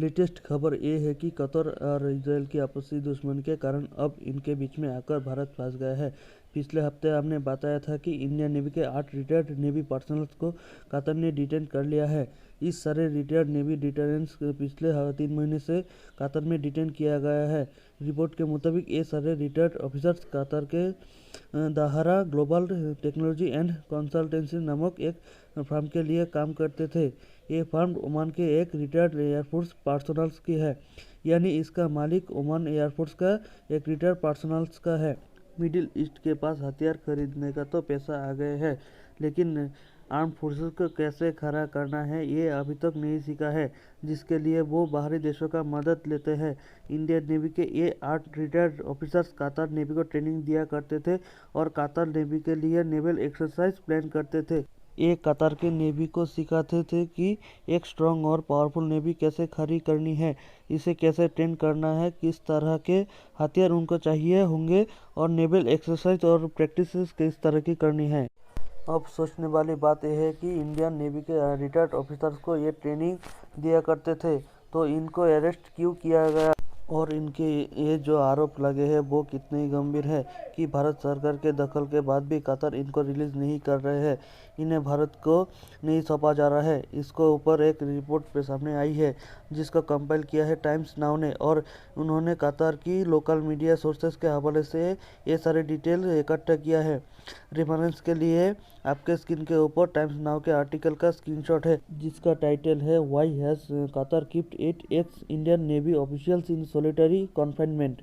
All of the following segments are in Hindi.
लेटेस्ट खबर ये है कि कतर और इजरायल की आपसी दुश्मनी के कारण अब इनके बीच में आकर भारत फंस गया है। पिछले हफ्ते हमने बताया था कि इंडियन नेवी के 8 रिटायर्ड नेवी पर्सनल्स को कतर ने डिटेन कर लिया है। इस सारे रिटायर्ड नेवी डिटेरेंस पिछले 3 महीने से कतर में डिटेन किया गया है। रिपोर्ट के मुताबिक ये सारे रिटायर्ड ऑफिसर्स कतर के Dahra global technology and consultancy नामक एक फर्म के लिए काम करते थे। ये फर्म ओमान के एक रिटायर्ड एयरफोर्स पर्सनल्स की है, यानी इसका मालिक ओमान एयरफोर्स का एक रिटायर्ड पर्सनल्स का है। मिडिल ईस्ट के पास हथियार खरीदने का तो पैसा आ गए है, लेकिन आर्म फोर्सेस को कैसे खड़ा करना है ये अभी तक नहीं सीखा है, जिसके लिए वो बाहरी देशों का मदद लेते हैं। इंडियन नेवी के ये 8 रिटायर्ड ऑफिसर्स कतर नेवी को ट्रेनिंग दिया करते थे और कतर नेवी के लिए नेवल एक्सरसाइज प्लान करते थे। ये कतर के नेवी को सिखाते थे कि एक स्ट्रांग और पावरफुल नेवी कैसे खड़ी करनी है, इसे कैसे ट्रेन करना है, किस तरह के हथियार उनको चाहिए होंगे और नेवल एक्सरसाइज और प्रैक्टिस किस तरह की करनी है। अब सोचने वाली बात यह है कि इंडियन नेवी के रिटायर्ड ऑफिसर्स को ये ट्रेनिंग दिया करते थे, तो इनको अरेस्ट क्यों किया गया और इनके ये जो आरोप लगे हैं वो कितने गंभीर है कि भारत सरकार के दखल के बाद भी कतर इनको रिलीज नहीं कर रहे हैं, इन्हें भारत को नहीं सौंपा जा रहा है। इसको ऊपर एक रिपोर्ट पे सामने आई है जिसको कंपाइल किया है टाइम्स नाउ ने, और उन्होंने कतर की लोकल मीडिया सोर्सेस के हवाले से ये सारे डिटेल इकट्ठा किया है। रेफरेंस के लिए आपके स्क्रीन के ऊपर टाइम्स नाउ के आर्टिकल का स्क्रीनशॉट है जिसका टाइटल है why has Qatar kept 8 x Indian navy officials in solitary confinement,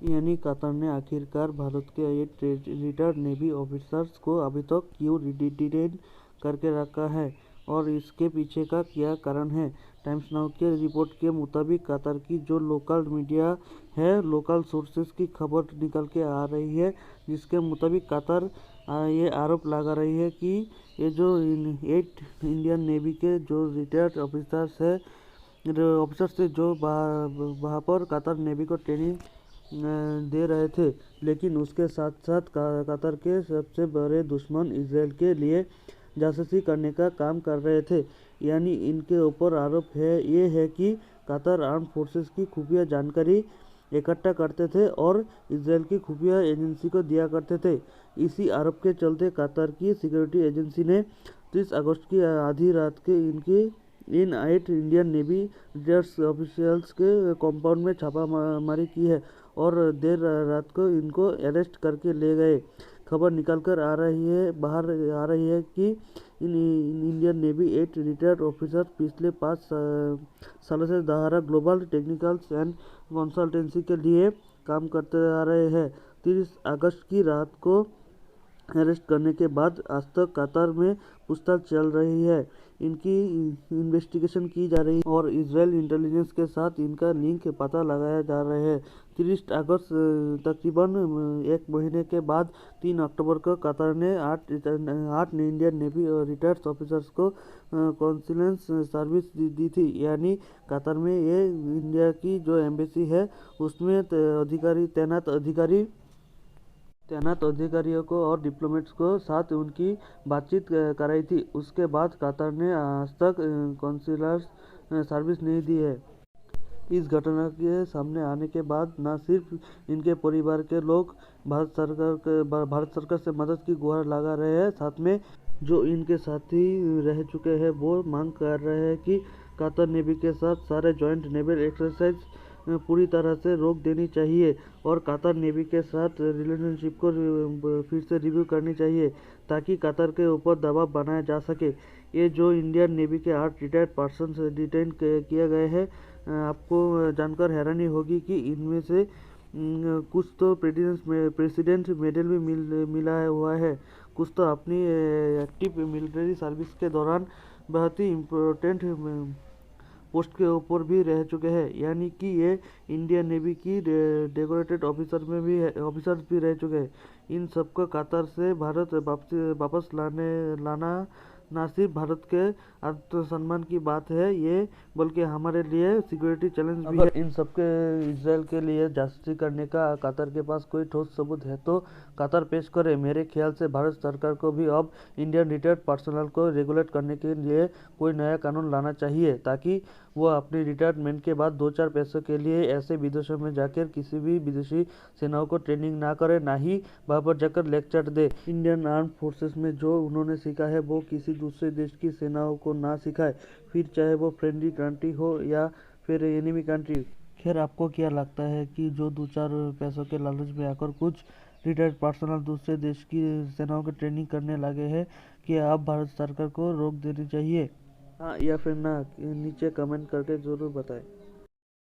यानी कतर ने आखिरकार भारत के 8 रिटायर्ड नेवी ऑफिसर्स को अभी तक क्यों डिटेन करके रखा है और इसके पीछे का क्या कारण है। टाइम्स नाउ के रिपोर्ट के मुताबिक कतर की जो लोकल मीडिया है, लोकल सोर्सेस की खबर निकल के आ रही है, जिसके मुताबिक कतर ये आरोप लगा रही है कि ये जो 8 इंडियन नेवी के जो रिटायर्ड ऑफिसर्स थे जो वहाँ पर कतर नेवी को ट्रेनिंग दे रहे थे, लेकिन उसके साथ साथ कतर के सबसे बड़े दुश्मन इजराइल के लिए जासूसी करने का काम कर रहे थे। यानी इनके ऊपर आरोप ये है कि कतर आर्म फोर्सेस की खुफिया जानकारी इकट्ठा करते थे और इजराइल की खुफिया एजेंसी को दिया करते थे। इसी आरोप के चलते कतर की सिक्योरिटी एजेंसी ने 30 अगस्त की आधी रात के इन 8 इंडियन नेवी रिटायर्ड ऑफिशियल्स के कंपाउंड में छापामारी की है और देर रात को इनको अरेस्ट करके ले गए। खबर निकल कर बाहर आ रही है कि in Indian navy 8 retired officer पिछले 5 सालों से Dahra global technicals and consultancy के लिए काम करते आ रहे हैं। 30 अगस्त की रात को अरेस्ट करने के बाद आज तक कतर में पूछताछ चल रही है, इनकी इन्वेस्टिगेशन की जा रही है और इजराइल इंटेलिजेंस के साथ इनका लिंक पता लगाया जा रहा है। 30 अगस्त तकरीबन एक महीने के बाद 3 अक्टूबर को कतर ने 8 इंडियन नेवी रिटायर्ड ऑफिसर्स को कॉन्सुलेंस सर्विस दी थी, यानी कतर में ये इंडिया की जो एम्बेसी है उसमें तैनात अधिकारियों को और डिप्लोमेट्स को साथ उनकी बातचीत कराई थी। उसके बाद कतर ने आज तक कॉन्सुलर सर्विस नहीं दी है। इस घटना के सामने आने के बाद न सिर्फ इनके परिवार के लोग भारत सरकार से मदद की गुहार लगा रहे हैं, साथ में जो इनके साथी रह चुके हैं वो मांग कर रहे हैं कि कतर नेवी के साथ सारे जॉइंट नेवल एक्सरसाइज पूरी तरह से रोक देनी चाहिए और कतर नेवी के साथ रिलेशनशिप को फिर से रिव्यू करनी चाहिए ताकि कतर के ऊपर दबाव बनाया जा सके। ये जो इंडियन नेवी के 8 रिटायर्ड पर्सन डिटेन किए गए हैं, आपको जानकर हैरानी होगी कि इनमें से कुछ तो प्रेसिडेंट मेडल भी मिला हुआ है, कुछ तो अपनी एक्टिव मिलिट्री सर्विस के दौरान बहुत ही इम्पोर्टेंट पोस्ट के ऊपर भी रह चुके हैं, यानी कि ये इंडियन नेवी की डेकोरेटेड ऑफिसर्स भी रह चुके हैं। इन सबको कतर से भारत वापस लाना न सिर्फ भारत के आत्मसम्मान की बात है ये, बल्कि हमारे लिए सिक्योरिटी चैलेंज भी है। इन सबके इजराइल के लिए जासूसी करने का कतर के पास कोई ठोस सबूत है तो कतर पेश करे। मेरे ख्याल से भारत सरकार को भी अब इंडियन रिटायर्ड पर्सनल को रेगुलेट करने के लिए कोई नया कानून लाना चाहिए ताकि वो अपने रिटायरमेंट के बाद 2-4 पैसों के लिए ऐसे विदेशों में जाकर किसी भी विदेशी सेनाओं को ट्रेनिंग ना करे, ना ही वहाँ पर जाकर लेक्चर दे। इंडियन आर्म फोर्सेस में जो उन्होंने सीखा है वो किसी दूसरे देश की सेनाओं को ना सिखाए, फिर चाहे वो फ्रेंडली कंट्री हो या फिर एनिमी कंट्री। खैर, आपको क्या लगता है कि जो 2-4 पैसों के लालच में आकर कुछ रिटायर्ड पर्सनल दूसरे देश की सेनाओं की ट्रेनिंग करने लगे हैं, कि आप भारत सरकार को रोक देनी चाहिए? हाँ या फिर ना, नीचे कमेंट करके ज़रूर बताएं।